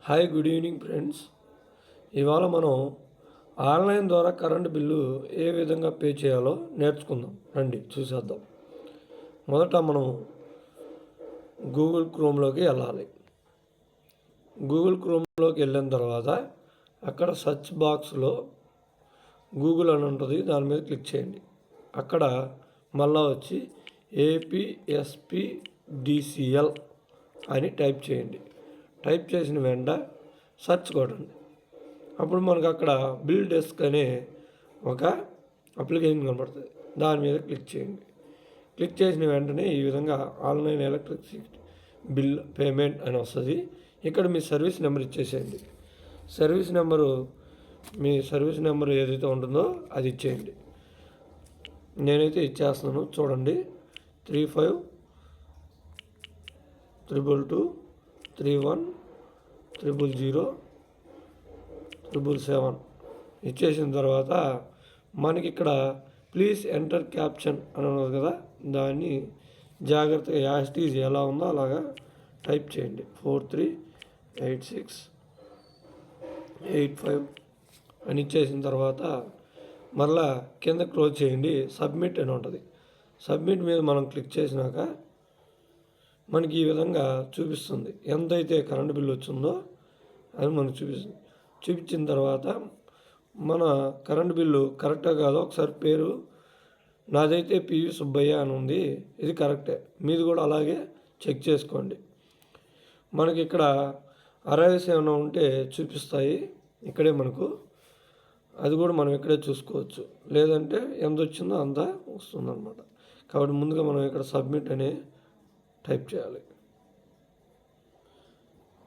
Hi, good evening friends. ఇవాళ మనం online ద్వారా కరెంటు బిల్లు ఏ విధంగా పే చేయాలో నేర్చుకుందాం. రండి చూసేద్దాం. మొదట మనం గూగుల్ క్రోమ్లోకి వెళ్ళాలి. గూగుల్ క్రోమ్లోకి వెళ్ళిన తర్వాత అక్కడ సెర్చ్ బాక్స్లో గూగుల్ అని ఉంటుంది, దాని మీద క్లిక్ చేయండి. అక్కడ మళ్ళా వచ్చి APSPDCL అని టైప్ చేయండి. టైప్ చేసిన వెంట సెర్చ్ కొట్టండి. అప్పుడు మనకు అక్కడ బిల్ డెస్క్ అనే ఒక అప్లికేషన్ కనపడుతుంది, దాని మీద క్లిక్ చేయండి. క్లిక్ చేసిన వెంటనే ఈ విధంగా ఆన్లైన్ ఎలక్ట్రిసిటీ బిల్ పేమెంట్ అని వస్తుంది. ఇక్కడ మీ సర్వీస్ నెంబర్ ఇచ్చేసేయండి. మీ సర్వీస్ నెంబర్ ఏదైతే ఉంటుందో అది ఇచ్చేయండి. నేనైతే ఇచ్చేస్తున్నాను, చూడండి. 355231000077 ఇచ్చేసిన తర్వాత మనకి ఇక్కడ ప్లీజ్ ఎంటర్ క్యాప్షన్ అని ఉన్నది కదా, దాన్ని జాగ్రత్తగా యాస్టీజ్ ఎలా ఉందో అలాగా టైప్ చేయండి. 438685 అని ఇచ్చేసిన తర్వాత మరలా కింద క్లోజ్ చేయండి. సబ్మిట్ అని ఉంటుంది. సబ్మిట్ మీద మనం క్లిక్ చేసినాక మనకి ఈ విధంగా చూపిస్తుంది. ఎంతైతే కరెంటు బిల్లు వచ్చిందో అది మనకు చూపిస్తుంది. చూపించిన తర్వాత మన కరెంటు బిల్లు కరెక్టా కాదో ఒకసారి పేరు, నాదైతే పివి సుబ్బయ్య అని ఉంది, ఇది కరెక్టే. మీది కూడా అలాగే చెక్ చేసుకోండి. మనకి ఇక్కడ అరైవ్స్ ఏమైనా ఉంటే చూపిస్తాయి ఇక్కడే మనకు, అది కూడా మనం ఇక్కడే చూసుకోవచ్చు. లేదంటే ఎంత వచ్చిందో అంత వస్తుందన్నమాట. కాబట్టి ముందుగా మనం ఇక్కడ సబ్మిట్ అనే టైప్ చేయాలి.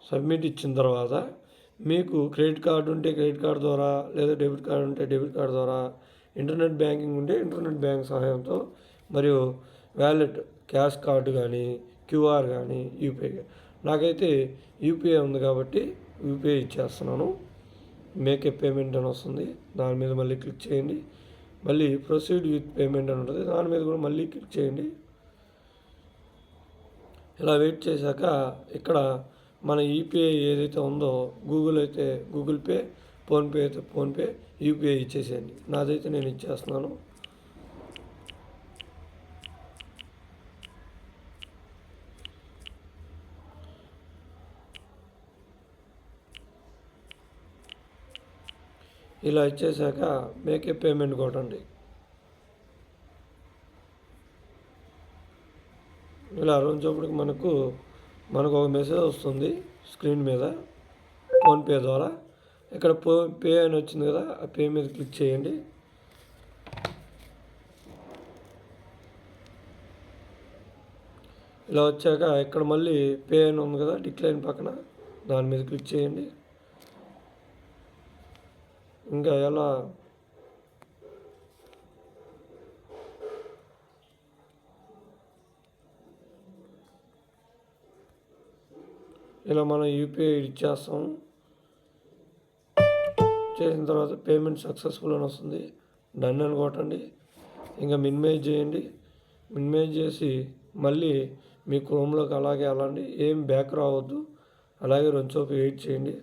సబ్మిట్ ఇచ్చిన తర్వాత మీకు క్రెడిట్ కార్డు ఉంటే క్రెడిట్ కార్డు ద్వారా, లేదా డెబిట్ కార్డు ఉంటే డెబిట్ కార్డు ద్వారా, ఇంటర్నెట్ బ్యాంకింగ్ ఉంటే ఇంటర్నెట్ బ్యాంక్ సహాయంతో, మరియు వ్యాలెట్ క్యాష్ కార్డు కానీ, క్యూఆర్ కానీ, యూపీఐ. నాకైతే యూపీఐ ఉంది కాబట్టి యూపీఐ ఇచ్చేస్తున్నాను. మేక్ ఏ పేమెంట్ అని వస్తుంది, దాని మీద మళ్ళీ క్లిక్ చేయండి. మళ్ళీ ప్రొసీడ్ విత్ పేమెంట్ అని ఉంటుంది, దాని మీద కూడా మళ్ళీ క్లిక్ చేయండి. ఇలా వెయిట్ చేశాక ఇక్కడ మన యూపీఐ ఏదైతే ఉందో, గూగుల్ అయితే గూగుల్ పే, ఫోన్పే అయితే ఫోన్పే, యూపీఐ ఇచ్చేసేయండి. నాదైతే నేను ఇచ్చేస్తున్నాను. ఇలా ఇచ్చేసాక మేక్ ఏ పేమెంట్ కొట్టండి. ఇలా రోజుప్పటికి మనకు ఒక మెసేజ్ వస్తుంది స్క్రీన్ మీద, ఫోన్పే ద్వారా. ఇక్కడ పే అని వచ్చింది కదా, ఆ పే మీద క్లిక్ చేయండి. ఇలా వచ్చాక ఇక్కడ మళ్ళీ పే అని ఉంది కదా డిక్లైన్ పక్కన, దాని మీద క్లిక్ చేయండి. ఇంకా ఇలా మనం యూపీఐ ఇచ్చేస్తాం. చేసిన తర్వాత పేమెంట్ సక్సెస్ఫుల్ అని వస్తుంది, డన్ అని కొట్టండి. ఇంకా మినిమైజ్ చేయండి. మినిమైజ్ చేసి మళ్ళీ మీ క్రోమ్లోకి అలాగే వెళ్ళండి. ఏం బ్యాక్ రావద్దు, అలాగే రెండుసేపు వెయిట్ చేయండి.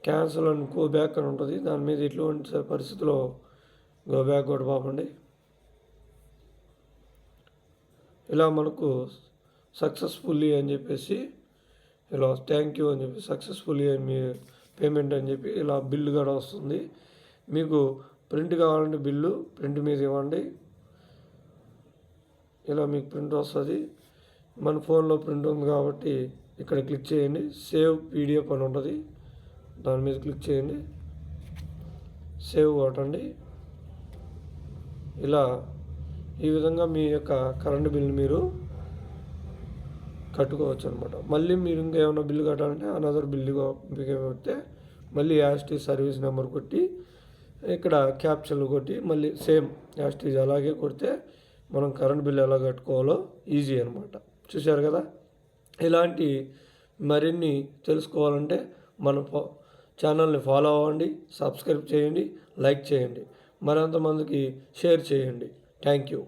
క్యాన్సిల్ అండ్ గో బ్యాక్ అని ఉంటుంది, దాని మీద ఎటువంటి పరిస్థితిలో గో బ్యాక్ కూడా పాపండి. ఇలా మనకు సక్సెస్ఫుల్లీ అని చెప్పేసి, ఇలా థ్యాంక్ యూ అని చెప్పి సక్సెస్ఫుల్లీ అని మీ పేమెంట్ అని చెప్పి ఇలా బిల్లు కూడా వస్తుంది. మీకు ప్రింట్ కావాలంటే బిల్లు ప్రింట్ మీద ఇవ్వండి. ఇలా మీకు ప్రింట్ వస్తుంది. మన ఫోన్లో ప్రింట్ ఉంది కాబట్టి ఇక్కడ క్లిక్ చేయండి. సేవ్ పీడిఎఫ్ అని ఉంటుంది, దాని మీద క్లిక్ చేయండి. సేవ్ కొట్టండి. ఇలా ఈ విధంగా మీ యొక్క కరెంటు బిల్లు మీరు కట్టుకోవచ్చు అనమాట. మళ్ళీ మీరు ఇంకా ఏమైనా బిల్లు కట్టాలంటే అనదర్ బిల్లు పెడితే మళ్ళీ యాస్టీజ్ సర్వీస్ నెంబర్ కొట్టి ఇక్కడ క్యాప్చర్లు కొట్టి మళ్ళీ సేమ్ యాస్టీజ్ అలాగే కొడితే మనం కరెంటు బిల్లు ఎలా కట్టుకోవాలో ఈజీ అనమాట. చూశారు కదా. ఇలాంటి మరిన్ని తెలుసుకోవాలంటే మన ఛానల్ని ఫాలో అవ్వండి, సబ్స్క్రైబ్ చేయండి, లైక్ చేయండి, మరింతమందికి షేర్ చేయండి. Thank you.